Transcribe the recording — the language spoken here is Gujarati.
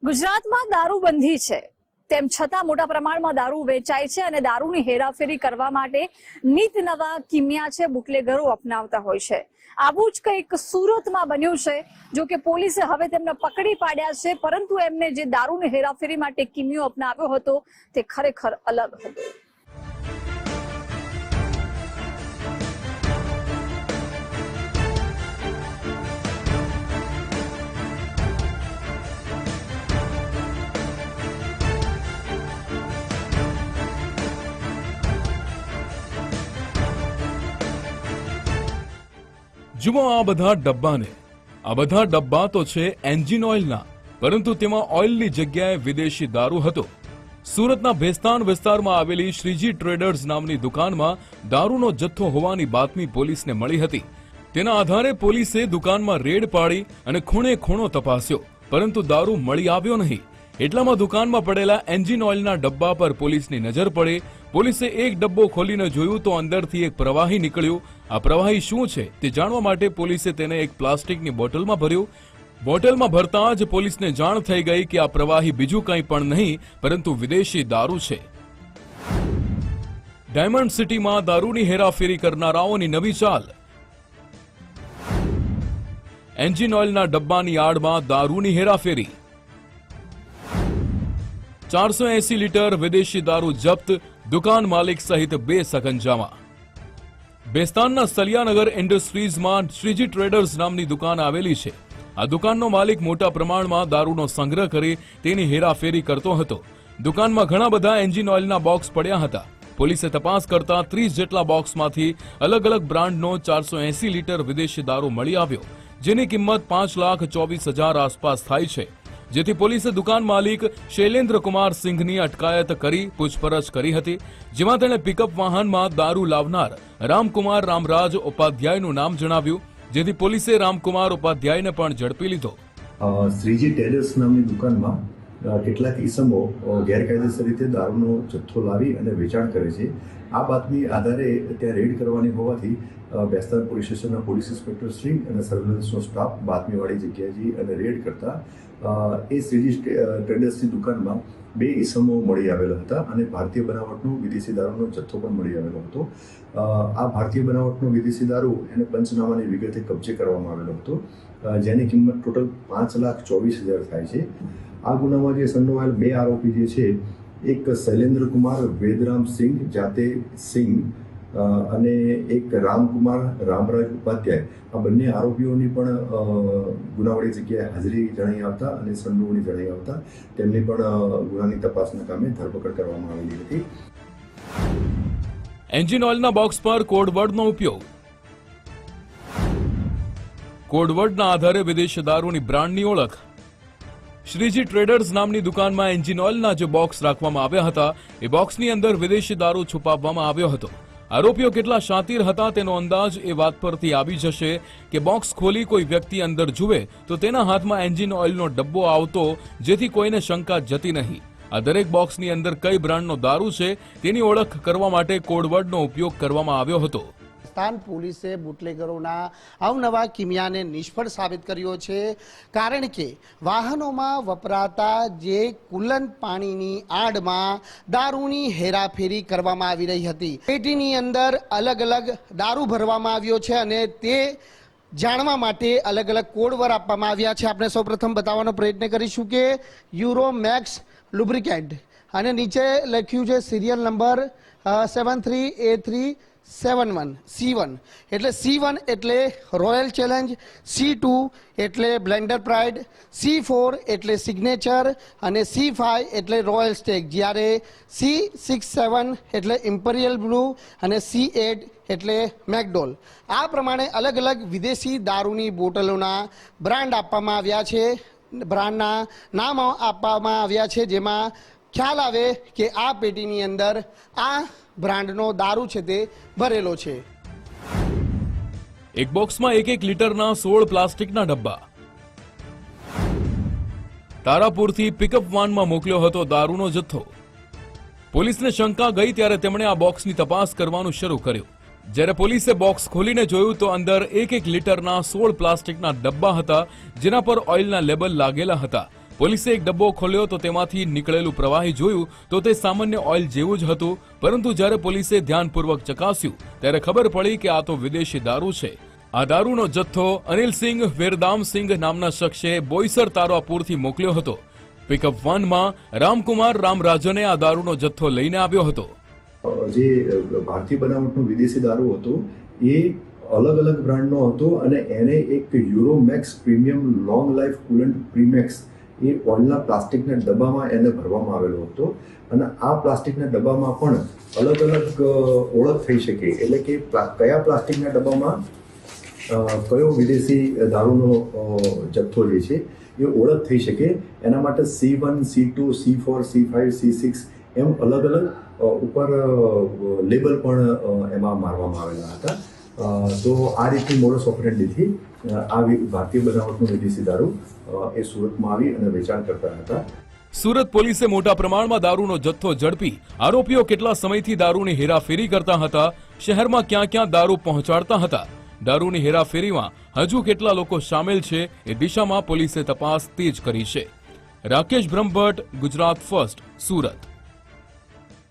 ગુજરાતમાં દારૂબંધી છે તેમ છતાં મોટા પ્રમાણમાં દારૂ વેચાય છે અને દારૂની હેરાફેરી કરવા માટે નિત નવા કિમિયા છે બુટલેગરો અપનાવતા હોય છે। આવું જ કંઈક સુરતમાં બન્યું છે। જો કે પોલીસે હવે તેમને પકડી પાડ્યા છે, પરંતુ એમને જે દારૂની હેરાફેરી માટે કિમિયો અપનાવ્યો હતો તે ખરેખર અલગ હતો। જુઓ આ બધા ડબ્બાને, આ બધા ડબ્બા તો છે એન્જિન ઓઇલના, પરંતુ તેમાં ઓઇલની જગ્યાએ વિદેશી દારૂ હતો। સુરતના ભેસ્તાન વિસ્તારમાં આવેલી શ્રીજી ટ્રેડર્સ નામની દુકાનમાં દારૂનો જથ્થો હોવાની બાતમી પોલીસને મળી હતી। તેના આધારે પોલીસે દુકાનમાં રેડ પાડી અને ખૂણે ખૂણો તપાસ્યો, પરંતુ દારૂ મળી આવ્યો નહીં। એટલામાં દુકાનમાં પડેલા એન્જિન ઓઇલના ડબ્બા પર પોલીસની નજર પડી। પોલીસે એક ડબ્બો ખોલીને જોયું તો અંદરથી એક પ્રવાહી નીકળ્યું। આ પ્રવાહી શું છે તે જાણવા માટે પોલીસે તેને એક પ્લાસ્ટિકની બોટલમાં ભર્યું। બોટલમાં ભરતા જ પોલીસને જાણ થઈ ગઈ કે આ પ્રવાહી બીજું કંઈ પણ નહીં પરંતુ વિદેશી દારૂ છે। ડાયમંડ સિટીમાં દારૂની હેરાફેરી કરનારાઓની નવી ચાલ। એન્જિન ઓઇલના ડબ્બાની આડમાં દારૂની હેરાફેરી। 480 લીટર વિદેશી દારૂ જપ્ત, દુકાન માલિક સહિત 2 સકંજામાં। બેસ્તાનના સલિયાનગર ઇન્ડસ્ટ્રીઝમાં શ્રીજી ટ્રેડર્સ નામની દુકાન આવેલી છે। આ દુકાનનો માલિક મોટા પ્રમાણમાં દારૂનો સંગ્રહ કરી તેની હેરાફેરી કરતો હતો। દુકાનમાં ઘણા બધા એન્જિન ઓઇલના બોક્સ પડ્યા હતા। પોલીસે તપાસ કરતા 30 જેટલા બોક્સમાંથી અલગ અલગ બ્રાન્ડનો 480 લીટર વિદેશી દારૂ મળી આવ્યો, જેની કિંમત 5,24,000 આસપાસ થાય છે। જેથી પોલીસે દુકાન માલિક શૈલેન્દ્ર કુમાર સિંઘની અટકાયત કરી પૂછપરછ કરી હતી, જેમાં તેણે પિકઅપ વાહનમાં દારૂ લાવનાર રામકુમાર રામરાજ ઉપાધ્યાયનું નામ જણાવ્યું, જેથી પોલીસે રામકુમાર ઉપાધ્યાયને પણ ઝડપી લીધો। શ્રીજી ટેરેસ નામની દુકાનમાં કેટલાક ઈસમો ગેરકાયદેસર રીતે દારૂનો જથ્થો લાવી અને વેચાણ કરે છે। આ બાતમી આધારે ત્યાં રેડ કરવાની હોવાથી બેસ્તાન પોલીસ સ્ટેશનના પોલીસ ઇન્સ્પેક્ટર શ્રી અને સર્વેલન્સનો સ્ટાફ બાતમીવાળી જગ્યાએ જઈ અને રેડ કરતા એ શ્રીજી ટ્રેડર્સની દુકાનમાં 2 ઈસમો મળી આવેલા હતા અને ભારતીય બનાવટનો વિદેશી દારૂનો જથ્થો પણ મળી આવેલો હતો। આ ભારતીય બનાવટનો વિદેશી દારૂ એને પંચનામાની વિગતે કબજે કરવામાં આવેલો હતો, જેની કિંમત ટોટલ 5,24,000 થાય છે। આ ગુનામાં જે સંડોવાયેલ 2 આરોપી જે છે, એક શૈલેન્દ્ર કુમાર વેદરામ સિંઘ જાતે સિંઘ અને એક રામકુમાર રામરાજ ઉપાધ્યાય, આ બંને આરોપીઓની પણ ગુનાવાળી જગ્યાએ હાજરી જણાઈ આવતા અને સંડોવણી જણાઈ આવતા તેમની પણ ગુનાની તપાસના કામે ધરપકડ કરવામાં આવેલી હતી। એન્જિન ઓઇલના બોક્સ પર કોડવર્ડનો ઉપયોગ। કોડવર્ડના આધારે વિદેશી દારૂની બ્રાન્ડની ઓળખ। શ્રીજી ટ્રેડર્સ નામની દુકાનમાં એન્જિન ઓઇલના જે બોક્સ રાખવામાં આવ્યા હતા, એ બોક્સની અંદર વિદેશી દારૂ છુપાવવામાં આવ્યો હતો। આરોપીઓ કેટલા શાતીર હતા તેનો અંદાજ એ વાત પરથી આવી જશે કે બોક્સ ખોલી કોઈ વ્યક્તિ અંદર જુએ તો તેના હાથમાં એન્જિન ઓઇલનો ડબ્બો આવતો, જેથી કોઈને શંકા જતી નહીં। આ દરેક બોક્સની અંદર કઈ બ્રાન્ડનો દારૂ છે તેની ઓળખ કરવા માટે કોડવર્ડનો ઉપયોગ કરવામાં આવ્યો હતો। સ્થાન પોલીસે બુટલેગરોના અવનવા કિમિયાને નિષ્ફળ સાબિત કર્યો છે, કારણ કે વાહનોમાં વપરાતા જે કુલન પાણીની આડમાં દારૂની હેરાફેરી કરવામાં આવી રહી હતી। પેટીની અંદર અલગ અલગ દારૂ ભરવામાં આવ્યો છે અને તે જાણવા માટે અલગ અલગ કોડવર્ડ આપવામાં આવ્યા છે। આપણે સૌપ્રથમ બતાવવાનો પ્રયત્ન કરીશું કે યુરોમેક્સ લુબ્રિકેન્ટ અને નીચે લખ્યું છે સિરિયલ નંબર 73A371 C1 એટલે C1 એટલે રોયલ ચેલેન્જ, C2 એટલે બ્લેન્ડર પ્રાઇડ, C4 એટલે સિગ્નેચર અને C5 એટલે રોયલ સ્ટેક, જ્યારે C67 એટલે ઇમ્પેરિયલ બ્લુ અને C8 એટલે મેકડોલ। આ પ્રમાણે અલગ અલગ વિદેશી દારૂની બોટલોના બ્રાન્ડ આપવામાં આવ્યા છે, બ્રાન્ડના નામ આપવામાં આવ્યા છે, જેમાં ખ્યાલ આવે કે આ પેટીની અંદર આ બ્રાન્ડનો દારૂ છે તે ભરેલો છે। એક બોક્સમાં 1 લીટરના 16 પ્લાસ્ટિકના ડબ્બા। તારાપુરથી પિકઅપ વાનમાં મોકલ્યો હતો દારૂનો જથ્થો। પોલીસને શંકા ગઈ ત્યારે તેમણે આ બોક્સની તપાસ કરવાનું શરૂ કર્યું। જ્યારે પોલીસે બોક્સ ખોલીને જોયું તો અંદર 1 લીટરના 16 પ્લાસ્ટિકના ડબ્બા હતા, જેના પર ઓઇલના લેબલ લાગેલા હતા। પોલીસે એક ડબ્બો ખોલ્યો તો તેમાંથી નીકળેલું પ્રવાહી જોયું તો તે સામાન્ય ઓઇલ જેવું જ હતું, પરંતુ જ્યારે પોલીસે ધ્યાનપૂર્વક ચકાસ્યું ત્યારે ખબર પડી કે આ તો વિદેશી દારૂ છે. આ દારૂનો જથ્થો અનિલસિંહ વેરદામસિંહ નામના શખ્સે બોઈસર તારાપુરથી મોકલ્યો હતો. પિકઅપ વાનમાં રામકુમાર રામરાજને આ દારૂનો જથ્થો લઈને આવ્યો હતો. જે ભારતીય બનાવટનો વિદેશી દારૂ હતો એ અલગ અલગ બ્રાન્ડનો હતો અને એને એક યુરોમેક્સ પ્રીમિયમ લોંગ લાઈફ કુલન્ટ પ્રીમેક્સ એ ઓઇલના પ્લાસ્ટિકના ડબ્બામાં એને ભરવામાં આવેલો હતો. અને આ પ્લાસ્ટિકના ડબ્બામાં પણ અલગ અલગ ઓળખ થઈ શકે, એટલે કે કયા પ્લાસ્ટિકના ડબ્બામાં કયો વિદેશી દારૂનો જથ્થો જે છે એ ઓળખ થઈ શકે, એના માટે C1, C2, C4, C5, C6 એમ અલગ અલગ ઉપર લેબલ પણ એમાં મારવામાં આવેલા હતા. તો આ રીતની મોડસ ઓપરેન્ડીથી આ ભારતીય બનાવટનું વિદેશી દારૂ એ સુરતમાં આવી અને વેચાણ કરતા હતા. સુરત પોલીસે મોટા પ્રમાણમાં દારૂનો જથ્થો ઝડપી આરોપીઓ કેટલા સમયથી દારૂની હેરાફેરી કરતા હતા, શહેરમાં ક્યાં ક્યાં દારૂ પહોંચાડતા હતા, દારૂની હેરાફેરીમાં હજુ કેટલા લોકો સામેલ છે એ દિશામાં પોલીસે તપાસ તેજ કરી છે. રાકેશ બ્રહ્મભટ્ટ, ગુજરાત ફર્સ્ટ, સુરત.